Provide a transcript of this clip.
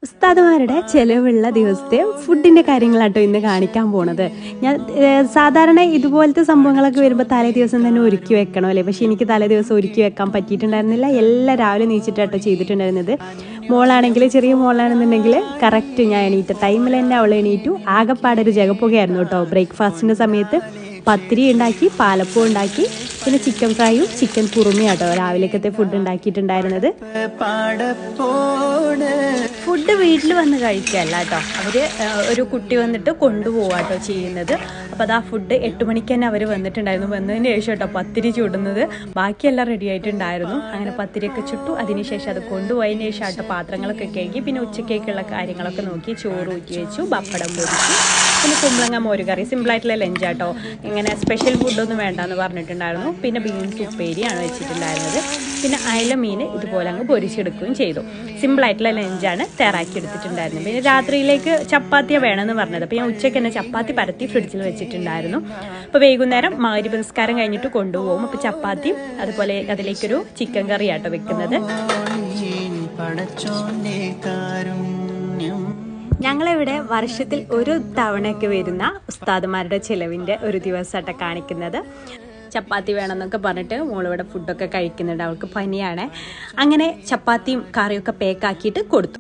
ഉസ്താദുമാരുടെ ചിലവുള്ള ദിവസത്തെ ഫുഡിൻ്റെ കാര്യങ്ങളാട്ടോ ഇന്ന് കാണിക്കാൻ പോണത്. ഞാൻ സാധാരണ ഇതുപോലത്തെ സംഭവങ്ങളൊക്കെ വരുമ്പോൾ തലേ ദിവസം തന്നെ ഒരുക്കി വെക്കണം അല്ലേ, പക്ഷേ എനിക്ക് തലേ ദിവസം ഒരുക്കി വെക്കാൻ പറ്റിയിട്ടുണ്ടായിരുന്നില്ല. എല്ലാം രാവിലെ നീച്ചിട്ടാട്ടോ ചെയ്തിട്ടുണ്ടായിരുന്നത്. മോളാണെങ്കിൽ, ചെറിയ മോളാണെന്നുണ്ടെങ്കിൽ കറക്റ്റ് ഞാൻ എണീറ്റ ടൈമിൽ തന്നെ അവൾ എണീറ്റു. ആകെപ്പാടൊരു ജഗപ്പുകയായിരുന്നു കേട്ടോ. ബ്രേക്ക്ഫാസ്റ്റിൻ്റെ സമയത്ത് പത്തിരി ഉണ്ടാക്കി, പാലപ്പം ഉണ്ടാക്കി, പിന്നെ ചിക്കൻ ഫ്രൈയും ചിക്കൻ കുറുമയാട്ടോ രാവിലേക്കത്തെ ഫുഡ് ഉണ്ടാക്കിയിട്ടുണ്ടായിരുന്നത്. ഫുഡ് വീട്ടിൽ വന്ന് കഴിക്കുകയല്ല കേട്ടോ, അവർ ഒരു കുട്ടി വന്നിട്ട് കൊണ്ടുപോവാട്ടോ ചെയ്യുന്നത്. അപ്പോൾ അത് ആ ഫുഡ് 8 മണിക്ക് തന്നെ അവർ വന്നിട്ടുണ്ടായിരുന്നു. വന്നതിന് ശേഷം കേട്ടോ പത്തിരി ചുടുന്നത്. ബാക്കിയെല്ലാം റെഡി ആയിട്ടുണ്ടായിരുന്നു. അങ്ങനെ പത്തിരിയൊക്കെ ചുട്ടു. അതിനുശേഷം അത് കൊണ്ടുപോയതിന് ശേഷം ആട്ടോ പാത്രങ്ങളൊക്കെ കഴുകി, പിന്നെ ഉച്ചക്കേക്കുള്ള കാര്യങ്ങളൊക്കെ നോക്കി ചോറ് ഊറ്റി വെച്ചു, പപ്പടം പൊരിച്ചു, പിന്നെ കുമ്പളങ്ങ മോരുകറി. സിമ്പിളായിട്ടുള്ള ലഞ്ചാട്ടോ, ഇങ്ങനെ സ്പെഷ്യൽ ഫുഡൊന്നും വേണ്ടെന്ന് പറഞ്ഞിട്ടുണ്ടായിരുന്നു. പിന്നെ ബീൻസ് ഉപ്പേരിയാണ് വെച്ചിട്ടുണ്ടായിരുന്നത്. പിന്നെ അയല മീൻ ഇതുപോലെ അങ്ങ് പൊരിച്ചെടുക്കുകയും ചെയ്തു. സിമ്പിളായിട്ടുള്ള ലഞ്ചാണ് തയ്യാറാക്കി എടുത്തിട്ടുണ്ടായിരുന്നത്. പിന്നെ രാത്രിയിലേക്ക് ചപ്പാത്തിയാണ് വേണമെന്ന് പറഞ്ഞത്. അപ്പോൾ ഞാൻ ഉച്ചയ്ക്ക് തന്നെ ചപ്പാത്തി പരത്തി ഫ്രിഡ്ജിൽ വെച്ചിട്ടുണ്ടായിരുന്നു. അപ്പോൾ വൈകുന്നേരം മഗ്‌രിബ് നിസ്കാരം കഴിഞ്ഞിട്ട് കൊണ്ടുപോകും. അപ്പോൾ ചപ്പാത്തിയും അതുപോലെ അതിലേക്കൊരു ചിക്കൻ കറിയാട്ടോ വെക്കുന്നത്. ഞങ്ങളിവിടെ വർഷത്തിൽ ഒരു തവണയൊക്കെ വരുന്ന ഉസ്താദുമാരുടെ ചിലവിൻ്റെ ഒരു ദിവസമായിട്ട് കാണിക്കുന്നത്. ചപ്പാത്തി വേണമെന്നൊക്കെ പറഞ്ഞിട്ട് മോളിവിടെ ഫുഡൊക്കെ കഴിക്കുന്നുണ്ട്. അവൾക്ക് പനിയാണ്. അങ്ങനെ ചപ്പാത്തിയും കറിയൊക്കെ പാക്കാക്കിയിട്ട് കൊടുത്തു.